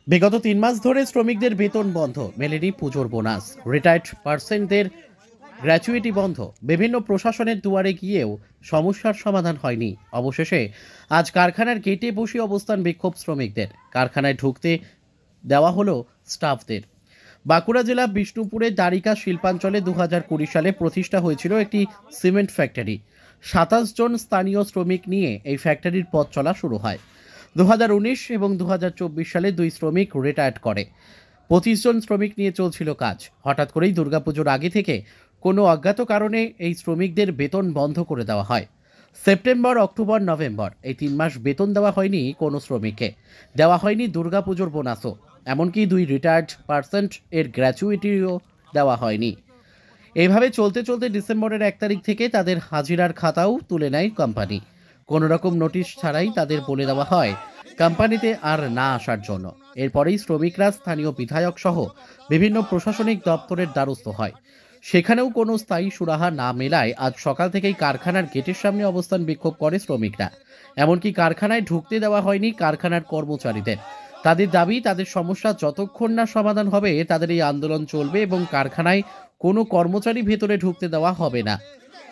বিগত ৩ মাস ধরে শ্রমিকদের বেতন বন্ধ, মেলেনি পুজোর বোনাস, রিটায়ার্ড পার্সনদের গ্র্যাচুইটি বন্ধ। বিভিন্ন প্রশাসনের দুয়ারে গিয়েও সমস্যার সমাধান হয়নি। অবশেষে আজ কারখানার গেটে বসে অবস্থান বিক্ষোভ শ্রমিকদের। কারখানায় ঢুকতে দেওয়া হলো স্টাফদের। বাঁকুড়া জেলা বিষ্ণুপুরের দ্বারিকা শিল্পাঞ্চলে ২০২০ সালে প্রতিষ্ঠা হয়েছিল একটি সিমেন্ট ফ্যাক্টরি। ২৭ জন স্থানীয় শ্রমিক নিয়ে এই ফ্যাক্টরির পথ চলা শুরু হয়। ২০১৯ এবং ২০২৪ সালে ২ শ্রমিক রিটায়ার্ড করে। ২৫ জন শ্রমিক নিয়ে চলছিল কাজ। হঠাৎ করেই দুর্গাপুজোর আগে থেকে কোনো অজ্ঞাত কারণে এই শ্রমিকদের বেতন বন্ধ করে দেওয়া হয়। সেপ্টেম্বর, অক্টোবর, নভেম্বর এই ৩ মাস বেতন দেওয়া হয়নি কোনো শ্রমিককে। দেওয়া হয়নি দুর্গাপুজোর বোনাসও। এমনকি ২ রিটায়ার্ড পার্সন এর গ্র্যাচুইটিও দেওয়া হয়নি। এইভাবে চলতে চলতে ডিসেম্বরের ১ তারিখ থেকে তাদের হাজিরার খাতাও তুলে নেয় কোম্পানি। কোনো রকম নোটিশ ছাড়াই তাদের বলে দেওয়া হয় কোম্পানিতে আর না আসার জন্য। এরপরেই শ্রমিকরা স্থানীয় বিধায়ক সহ বিভিন্ন প্রশাসনিক দপ্তরের দ্বারস্থ হয়। সেখানেও কোনো স্থায়ী সুরাহা না মেলায় আজ সকাল থেকেই কারখানার গেটের সামনে অবস্থান বিক্ষোভ করে শ্রমিকরা। এমনকি কারখানায় ঢুকতে দেওয়া হয়নি কারখানার কর্মচারীদের। তাদের দাবি, তাদের সমস্যা যতক্ষণ না সমাধান হবে তাদের এই আন্দোলন চলবে এবং কারখানায় কোনো কর্মচারী ভেতরে ঢুকতে দেওয়া হবে না।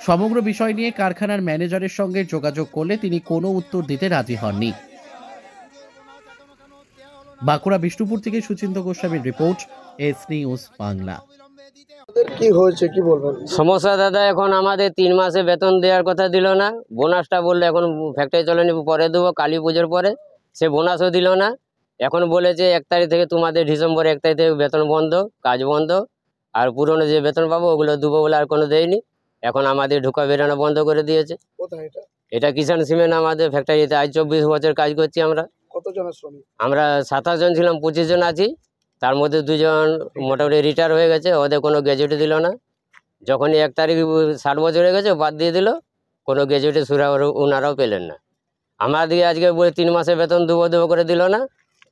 সমগ্র বিষয় নিয়ে কারখানার ম্যানেজারের সঙ্গে যোগাযোগ করলে তিনি কোনো উত্তর দিতে রাজি হননি। বাঁকুড়া বিষ্ণুপুর থেকে সুচিন্ত গোস্বামীর রিপোর্ট, এস নিউজ বাংলা। কি হয়েছে কি বলবেন? সমস্যা দাদা, এখন আমাদের ৩ মাসে বেতন দেওয়ার কথা দিল না। বোনাসটা বললো এখন ফ্যাক্টরি চলেনি, পরে দেবো কালী পুজোর পরে। সে বোনাসও দিল না। এখন বলেছে ১ তারিখ থেকে তোমাদের ডিসেম্বর ১ তারিখ থেকে বেতন বন্ধ, কাজ বন্ধ, আর পুরনো যে বেতন পাবো ওগুলো দেবো বলে আর কোনো দেয়নি। এখন আমাদের ঢোকা বেরোনো বন্ধ করে দিয়েছে। কোথায় এটা? এটা কিষাণ সিমেন্ট আমাদের ফ্যাক্টরিতে। আজ ২৪ বছর কাজ করছি আমরা। কতজন শ্রমিক? আমরা ২৭ জন ছিলাম, ২৫ জন আছি। তার মধ্যে ২ জন মোটামুটি রিটায়ার হয়ে গেছে, ওদের কোনো গ্র্যাজুইটি দিল না। যখনই ১ তারিখ ৬০ বছর হয়ে গেছে বাদ দিয়ে দিল, কোনো গ্র্যাজুইটি সুরা ওনারাও পেলেন না। আমাদেরকে আজকে বলে ৩ মাসের বেতন দেবো করে দিল না,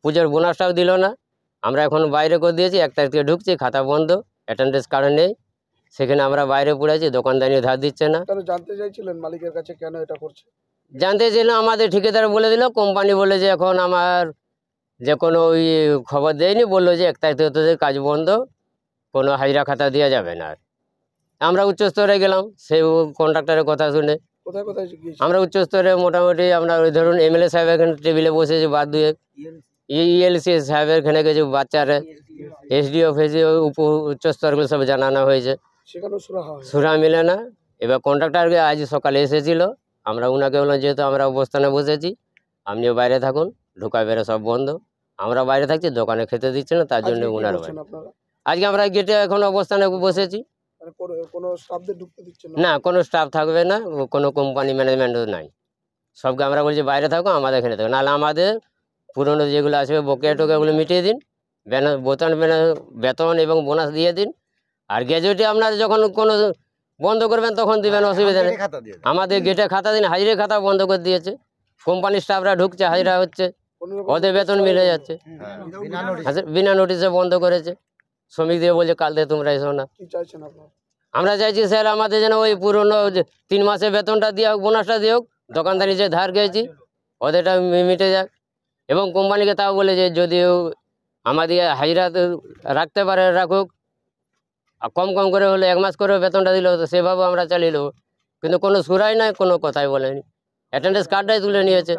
পুজোর বোনাসটাও দিল না। আমরা এখন বাইরে করে দিয়েছি, ১ তারিখ থেকে ঢুকছি, খাতা বন্ধ, অ্যাটেন্ডেন্স কার্ড নেই। সেখানে আমরা বাইরে পড়ে আছি, দোকানদারিও ধার দিচ্ছে না। তাহলে জানতে চাইছিলেন মালিকের কাছে কেন এটা করছে? জানতে চাইলাম, আমাদের ঠিকাদার বলে দিল, কোম্পানি বলে যে এখন আমার যে কোনো ওই খবর দেয়নি, বললো যে ১ তারিখ থেকে তোদের কাজ বন্ধ, কোনো হাজিরা খাতা দেওয়া যাবে না। আর আমরা উচ্চস্তরে গেলাম সেই কন্ট্রাক্টরের কথা শুনে। কোথায় কোথায় গিয়েছে? আমরা উচ্চস্তরে মোটামুটি আমরা ওই ধরুন এমএলএ সাহেব এখানে টেবিলে বসেছি, বাদ দিয়ে ইএলসি সাহেবের এখানে কিছু বাচ্চারা, এসডিও অফিসে উচ্চস্তরগুলো সব জানানো হয়েছে, সেখানেও সুরাহা হয়? সুরা মিলে না। এবার কন্ট্রাক্টরকে আজ সকালে এসেছিল, আমরা ওনাকে বললাম যেহেতু আমরা অবস্থানে বসেছি আপনিও বাইরে থাকুন, ঢোকা বেরো সব বন্ধ। আমরা বাইরে থাকছি, দোকানে খেতে দিচ্ছে না, তার জন্য আজকে কি ওনার করছেন আপনারা? আজকে আমরা গেটে এখন অবস্থানে বসেছি। মানে কোনো স্টাফদের ঢুকতে দিচ্ছেন না, কোনো স্টাফ থাকবে না, কোনো কোম্পানি ম্যানেজমেন্টও নাই। সবকে আমরা বলছি বাইরে থাকো, আমাদের এখানে থাকো, নাহলে আমাদের পুরনো যেগুলো আছে বকেয়া টোকেয়াগুলো মিটিয়ে দিন, বেতন এবং বোনাস দিয়ে দিন। আর গ্র্যাজুইটি আপনার যখন কোনো বন্ধ করবেন তখন দিবেন, অসুবিধা নেই। আমাদের গেটে খাতা দিন, হাজিরা খাতা বন্ধ করে দিয়েছে। কোম্পানির স্টাফরা ঢুকছে, হাজিরা হচ্ছে, ওদের বেতন মিলে যাচ্ছে, বিনা নোটিশে বন্ধ করেছে। শ্রমিকদের বলছে কাল থেকে তোমরা এসো না। কি চাইছেন আপনারা? আমরা চাইছি স্যার আমাদের যেন ওই পুরনো ৩ মাসের বেতনটা দিয়ে হোক, বোনাসটা দিয়ে হোক, দোকানদারি যে ধার গেছি ওদেরটা মিটে যাক। এবং কোম্পানিকে তাও বলে যে যদিও আমাদের হাজিরা রাখতে পারে রাখুক, আর কম কম করে হলে ১ মাস করে বেতনটা দিল, তো সেভাবেও আমরা চালিয়ে নেবো। কিন্তু কোনো সুরাই নাই, কোনো কথাই বলেনি, অ্যাটেন্ডেন্স কার্ডটাই তুলে নিয়েছে।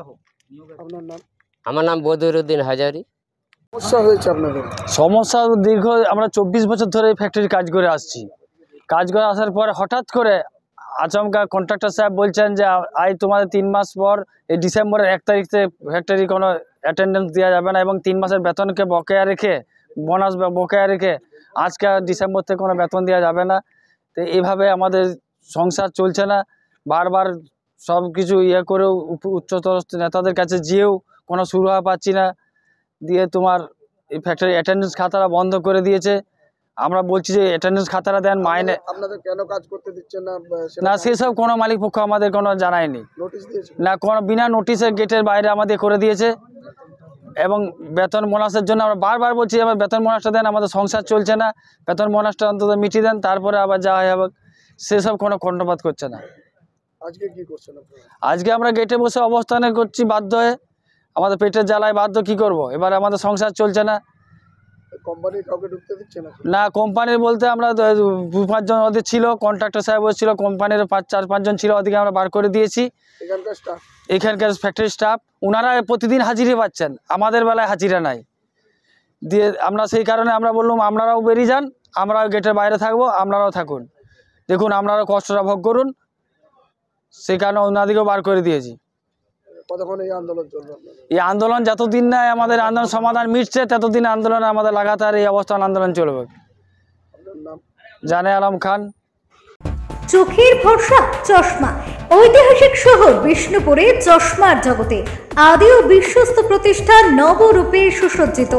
আপনার নাম? আমার নাম বদরুদ্দিন হাজারি। সমস্যা হয়েছে আপনাদের? সমস্যা দীর্ঘ আমরা ২৪ বছর ধরে ফ্যাক্টরি কাজ করে আসছি। কাজ করে আসার পরে হঠাৎ করে আচমকা কন্ট্রাক্টর সাহেব বলছেন যে আজ তোমাদের ৩ মাস পর এই ডিসেম্বরের ১ তারিখ থেকে ফ্যাক্টরি কোনো অ্যাটেন্ডেন্স দেওয়া যাবে না, এবং ৩ মাসের বেতনকে বকেয়া রেখে, বোনাস বকেয়া রেখে আজকে ডিসেম্বর থেকে কোনো বেতন দেওয়া যাবে না। তো এইভাবে আমাদের সংসার চলছে না। বারবার সব কিছু করেও উচ্চতর নেতাদের কাছে যেয়েও কোনো সুরাহা পাচ্ছি না। দিয়ে তোমার এই ফ্যাক্টরি অ্যাটেন্ডেন্স খাতাটা বন্ধ করে দিয়েছে। আমরা বলছি যে অ্যাটেন্ডেন্স খাতাটা দেন, মাইনে আপনাদের কেন কাজ করতে দিচ্ছেন না? না, সেসব কোনো মালিক পক্ষ আমাদের কোনো জানায়নি। নোটিশ দিয়েছে না, কোনো বিনা নোটিশে গেটের বাইরে আমাদের করে দিয়েছে। এবং বেতন বোনাসের জন্য আমরা বারবার বলছি আমার বেতন বোনাসটা দেন, আমাদের সংসার চলছে না, বেতন বোনাসটা অন্তত মিটিয়ে দেন, তারপরে আবার যাওয়া হবে। সেসব কোনো কর্ণপাত করছে না। আজকে কি করছেন আপনারা? আজকে আমরা গেটে বসে অবস্থানে করছি বাধ্য হয়ে। আমাদের পেটের জ্বালায় বাধ্য, কি করব, এবার আমাদের সংসার চলছে না। কোম্পানির কাউকে ঢুকতে দিচ্ছে না? না, কোম্পানির বলতে আমরা 2-5 জন ওদের ছিল, কন্ট্রাক্টর সাহেব ছিল, কোম্পানির 4-5 জন ছিল, ওদিকে আমরা বার করে দিয়েছি। এখানকার স্টাফ, এখানকার ফ্যাক্টরি স্টাফ, ওনারা প্রতিদিন হাজিরা পাচ্ছেন, আমাদের বেলায় হাজিরা নাই। দিয়ে আমরা সেই কারণে আমরা বললাম আপনারাও বেরিয়ে যান, আমরাও গেটের বাইরে থাকবো, আপনারাও থাকুন, দেখুন আপনারাও কষ্টটা ভোগ করুন। সেই কারণে ওনাদিকেও বার করে দিয়েছি। কতক্ষণ এই আন্দোলন চলবে আপনাদের? এই আন্দোলন যতদিন না আমাদের আন্দোলন সমাধান মিটছে, ততদিন আন্দোলন আমাদের লাগাতার এই অবস্থান আন্দোলন চলবে। আপনার নাম? জানে আলম খান। চোখের ভরসা চশমা। ঐতিহাসিক শহর বিষ্ণুপুরে চশমার জগতে আদি ও বিশ্বস্ত প্রতিষ্ঠান নবরূপে সুসজ্জিত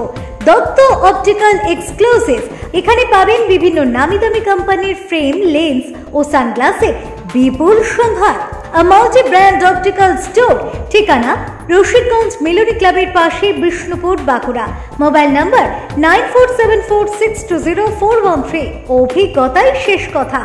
দত্ত অপটিক্যাল এক্সক্লুসিভ। এখানে পাবেন বিভিন্ন নামি দামি কোম্পানির ফ্রেম, লেন্স ও সানগ্লাসের বিপুল সম্ভার। মাল্টি ব্র্যান্ড অপটিক্যাল স্টোর, ঠিকানা রশিদগঞ্জ মেলোডি ক্লাবের পাশে, বিষ্ণুপুর, বাঁকুড়া। Mobile number 9474620413। অভিজ্ঞতাই শেষ কথা।